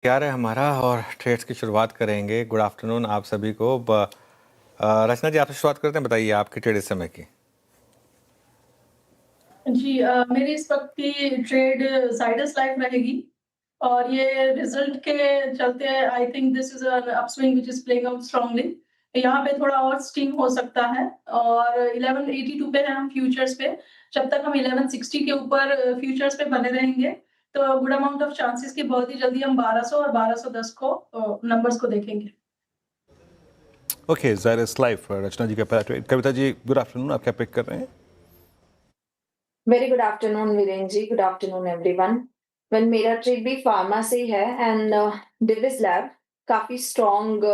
प्यार है हमारा और ट्रेड्स की शुरुआत करेंगे। गुड आफ्टरनून आप सभी को। रचना जी आपसे शुरुआत करते हैं, बताइए आपकी ट्रेड इस समय की। जी मेरी इस वक्त की ट्रेड जाइडस लाइफ रहेगी और ये रिजल्ट के चलते I think this is an upswing which is playing out strongly. यहाँ पे थोड़ा और स्टीम हो सकता है और 1182 पे है हम फ्यूचर्स पे। जब तक हम 1160 के ऊपर फ्यूचर्स पे बने रहेंगे तो गुड अमाउंट ऑफ चांसेस कि बहुत ही जल्दी हम 1200 और 1210 को नंबर्स को देखेंगे। ओके, जायरस लाइफ रचना जी का पहला trade. Kavita ji good afternoon, आप क्या पिक कर रहे हैं? वेरी गुड आफ्टरनून वीरेन जी, गुड आफ्टरनून एवरीवन। वेल मेरा ट्रेड भी फार्मा से ही है एंड डिविस लैब काफी स्ट्रॉन्ग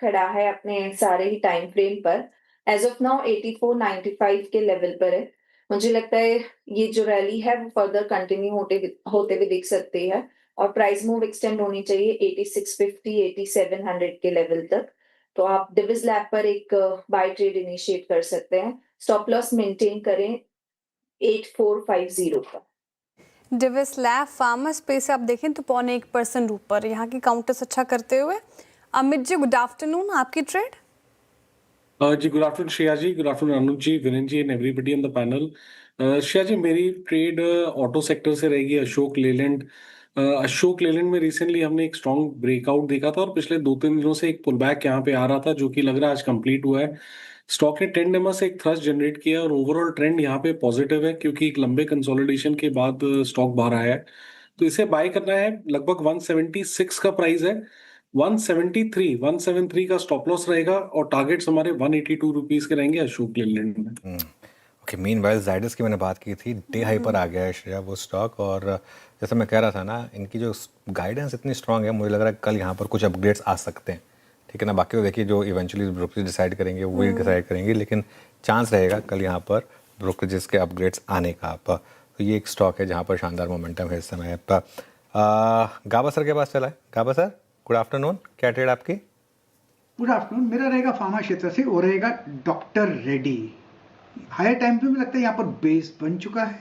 खड़ा है अपने सारे ही टाइम फ्रेम पर। एज ऑफ नाउ 8495 के लेवल पर है। मुझे लगता है ये जो रैली है वो फर्दर कंटिन्यू होते हुए दिख सकती है और प्राइस मूव एक्सटेंड होनी चाहिए 8650 8700 के लेवल तक। तो आप डिविस लैब पर एक बाय ट्रेड इनिशिएट कर सकते हैं। स्टॉप लॉस मेंटेन करें 8450 का। डिविस लैब फार्मा स्पेस आप देखें तो 0.1% ऊपर यहाँ की काउंटर्स अच्छा करते हुए। अमित जी गुड आफ्टरनून, आपकी ट्रेड। जी good afternoon Shreya ji, good afternoon Anuj ji, Viren ji and everybody on the panel. Shreya ji मेरी ट्रेड ऑटो सेक्टर से रहेगी। अशोक लेलैंड में रिसेंटली हमने एक स्ट्रॉन्ग ब्रेकआउट देखा था और पिछले 2-3 दिनों से एक पुल बैक यहाँ पे आ रहा था जो कि लग रहा है आज कंप्लीट हुआ है। स्टॉक ने 10 डेमा से एक थ्रस्ट जनरेट किया और ओवरऑल ट्रेंड यहाँ पे पॉजिटिव है क्योंकि एक लंबे कंसोलिडेशन के बाद स्टॉक बाहर आया है। तो इसे बाय करना है। लगभग 176 का प्राइस है। 173 का स्टॉप लॉस रहेगा और टारगेट्स हमारे 182 रुपीज के रहेंगे अशोक लेलैंड में। ओके, मीनवाइल जाइडस की मैंने बात की थी, डे हाई पर आ गया है श्रेया वो स्टॉक। और जैसे मैं कह रहा था ना, इनकी जो गाइडेंस इतनी स्ट्रांग है, मुझे लग रहा है कल यहाँ पर कुछ अपग्रेड्स आ सकते हैं। ठीक है ना, बाकी तो देखिए जो इवेंचुअली ब्रोकरेज डिसाइड करेंगे वही डिसाइड करेंगे, लेकिन चांस रहेगा कल यहाँ पर ब्रोकरेजेस के अपग्रेड्स आने का। तो ये एक स्टॉक है जहाँ पर शानदार मोमेंटम है इस समय। गाबा सर के पास चला है। गाबा सर गुड आफ्टरनून, क्या ट्रेड आपकी? Good afternoon. मेरा रहेगा फार्मा क्षेत्र से और रहेगा डॉक्टर रेड्डी। हायर टाइम पे मुझे लगता है यहाँ पर बेस बन चुका है।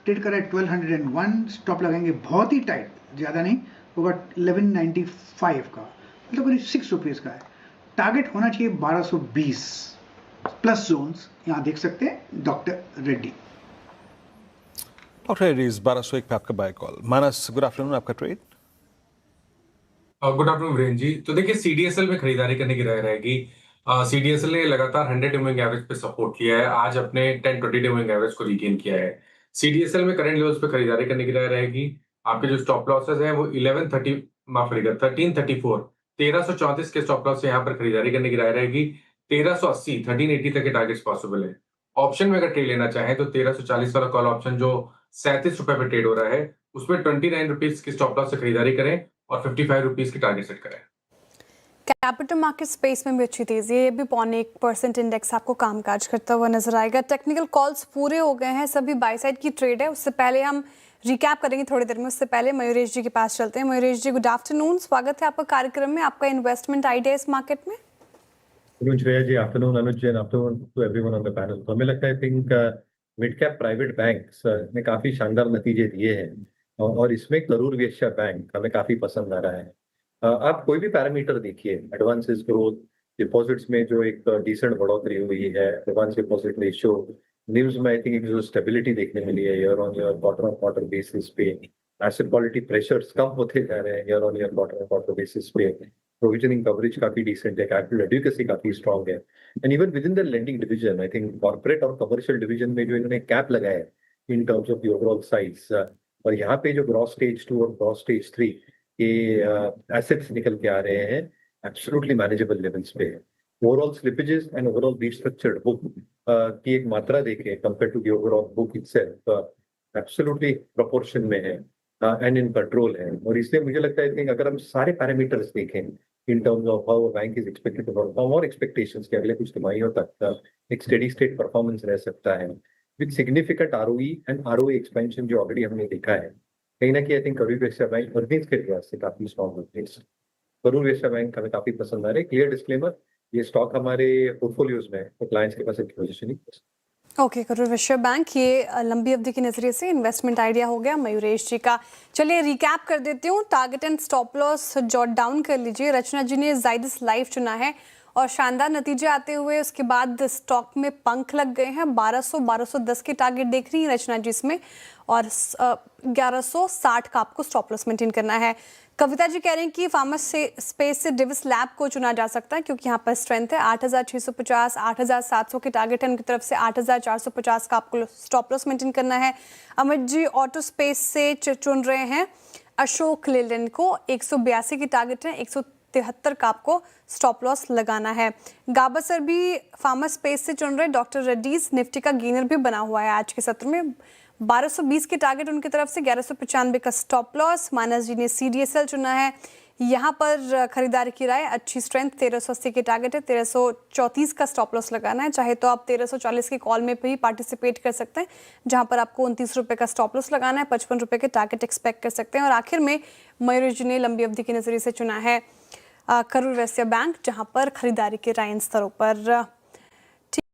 ट्रेड कर रहा है 1201। स्टॉप लगाएंगे बहुत ही टाइट, ज़्यादा नहीं होगा, 1195 का, मतलब करीब 6 रुपीज़ का है। टारगेट होना चाहिए 1220 प्लस जोन्स, यहाँ देख सकते हैं डॉक्टर रेड्डी। डॉक्टर रेड्डी 1201 पे आपका बाय कॉल। मानस गुड आफ्टरनून, आपका ट्रेड। गुड आफ्टरनून वीरेन जी। तो देखिए सीडीएसएल में खरीदारी करने की राय रहेगी। सीडीएसएल ने लगातार 100 मूविंग एवरेज पे सपोर्ट किया है, आज अपने 10-20 मूविंग एवरेज को रीगेन किया है। सीडीएसएल में करंट लेवल्स पे खरीदारी करने की राय रहेगी। आपके जो स्टॉप लॉसेस हैं वो 1130 माफ करिएगा 1334 1334 के स्टॉप लॉस से यहाँ पर खरीदारी करने की राय रहेगी। 1380 1380 तक के टारगेट्स पॉसिबल है। ऑप्शन में अगर ट्रेड लेना चाहें तो 1340 वाला कॉल ऑप्शन जो 37 रुपए पे ट्रेड हो रहा है उसमें 29 रुपीज की स्टॉप लॉस से खरीदारी करें और 55 रुपीज की टारगेट सेट करें। कैपिटल मार्केट स्पेस में भी अच्छी तेजी है, ये भी 0.1% इंडेक्स आपको कामकाज करता हुआ नजर आएगा। टेक्निकल कॉल्स पूरे हो गए हैं, सभी बाय साइड की ट्रेड है। उससे पहले हम रिकैप करेंगे थोड़ी देर में, उससे पहले मयूरेश जी के पास चलते हैं। मयूरेश जी गुड आफ्टरनून, स्वागत है आपका कार्यक्रम में। आपका इन्वेस्टमेंट आइडिया इस मार्केट में? Shreya ji, afternoon Anuj ji, afternoon to everyone on the panel. तो हमें लगता है I think mid cap private banks ने काफी शानदार नतीजे दिए हैं और इसमें करूर वैश्य बैंक हमें काफी पसंद आ रहा है। आप कोई भी पैरामीटर देखिए, एडवांसेस ग्रोथ, डिपॉजिट्स में जो एक डिसेंट बढ़ोतरी हुई है, एडवांस डिपॉजिट रेशियो, न्यूज में आई थिंक जो स्टेबिलिटी देखने मिली है year on year quarter on quarter basis पे, एसेट क्वालिटी प्रेशर्स कम होते जा रहे हैं year on year quarter on quarter basis पे, प्रोविजनिंग कवरेज काफी डिसेंट है, कैपिटल एडुकेसी काफी स्ट्रॉन्ग है। And even with in the lending division I think corporate और कमर्शियल डिवीजन में जो इन्होंने कैप लगाया है इन terms of the overall size, और यहाँ पे जो ग्रॉस स्टेज 2 और ग्रॉस स्टेज 3 के एसेट्स निकल के आ रहे हैं एब्सोल्युटली मैनेजेबल लेवल्स पे है। Overall slippages and overall restructured book की एक मात्रा देखें compare to the overall book itself absolutely proportion में है एंड इन कंट्रोल है। और इसलिए मुझे लगता है कि अगर हम सारे पैरामीटर्स देखें in terms of how bank is expected to perform और एक्सपेक्टेशंस के अगले कुछ तिमाहियों तक एक स्टेडी स्टेट परफॉर्मेंस रह सकता है with significant ROE and ROE expansion जो ऑलरेडी हमने देखा है। कहीं ना कहीं I think Karur Vysya bank earnings के लिहाज से काफी स्ट्रॉन्ग होते हैं। करूर वैश्य बैंक हमें काफी पसंद आ रहे हैं। क्लियर डिस्क्लेमर, ये स्टॉक हमारे पोर्टफोलियोज में है तो क्लाइंट्स के पास एक positioning. Okay, Karur Vysya bank, ये लंबी अवधि के नजरिए से इन्वेस्टमेंट आइडिया हो गया मयूरेश जी का। चलिए रिकैप कर देती हूँ, target and stop loss jot down कर लीजिए। रचना जी ने जाइडस लाइफ चुना है और शानदार नतीजे आते हुए उसके बाद स्टॉक में पंख लग गए हैं। 1200-1210 के टारगेट देख रही हैं रचना जी इसमें, और 1160 का आपको स्टॉप लॉस मेंटेन करना है। कविता जी कह रही हैं कि फार्मा से स्पेस से डिविस लैब को चुना जा सकता है क्योंकि यहाँ पर स्ट्रेंथ है। 8650, 8700 के टारगेट है उनकी तरफ से। 8450 का आपको स्टॉप लॉस मेंटेन करना है। अमित जी ऑटो स्पेस से चुन रहे हैं अशोक लेलैंड को। 182 की टारगेट है, 173 का आपको स्टॉप लॉस लगाना है। गाबा सर भी फार्मा स्पेस से चुन रहे हैं डॉक्टर रेड्डीज। निफ्टी का गेनर भी बना हुआ है आज के सत्र में। 1220 के टारगेट उनकी तरफ से, 1195 का स्टॉप लॉस। मानस जी ने CDSL चुना है, यहाँ पर खरीदारी की राय, अच्छी स्ट्रेंथ। 1380 के टारगेट है, 1334 का स्टॉप लॉस लगाना है। चाहे तो आप 1340 के कॉल में भी पार्टिसिपेट कर सकते हैं जहाँ पर आपको 29 रुपये का स्टॉप लॉस लगाना है। 55 रुपये के टारगेट एक्सपेक्ट कर सकते हैं। और आखिर में मयूरेश जी ने लंबी अवधि के नजरिए से चुना है करूर वैश्य बैंक, जहाँ पर खरीदारी के राय इन स्तरों पर